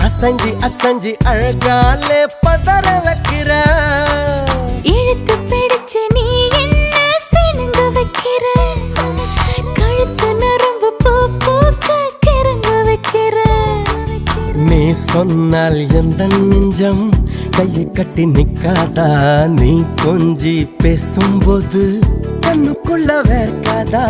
அசஞ்சி அசஞ்சி அழகாலே பதற வைக்கிற இழுத்து பிடிச்சு நீ என்ன சினுங்க வைக்கிற கழுத்து நரம்பு பூ பூக்க கிறங்க வைக்கிற நீ சொன்னால் எந்த நெஞ்சம் கையை கட்டி நிக்காதா நீ கொஞ்சி பேசும்போது கண்ணுக்குள்ள வேர்க்காதா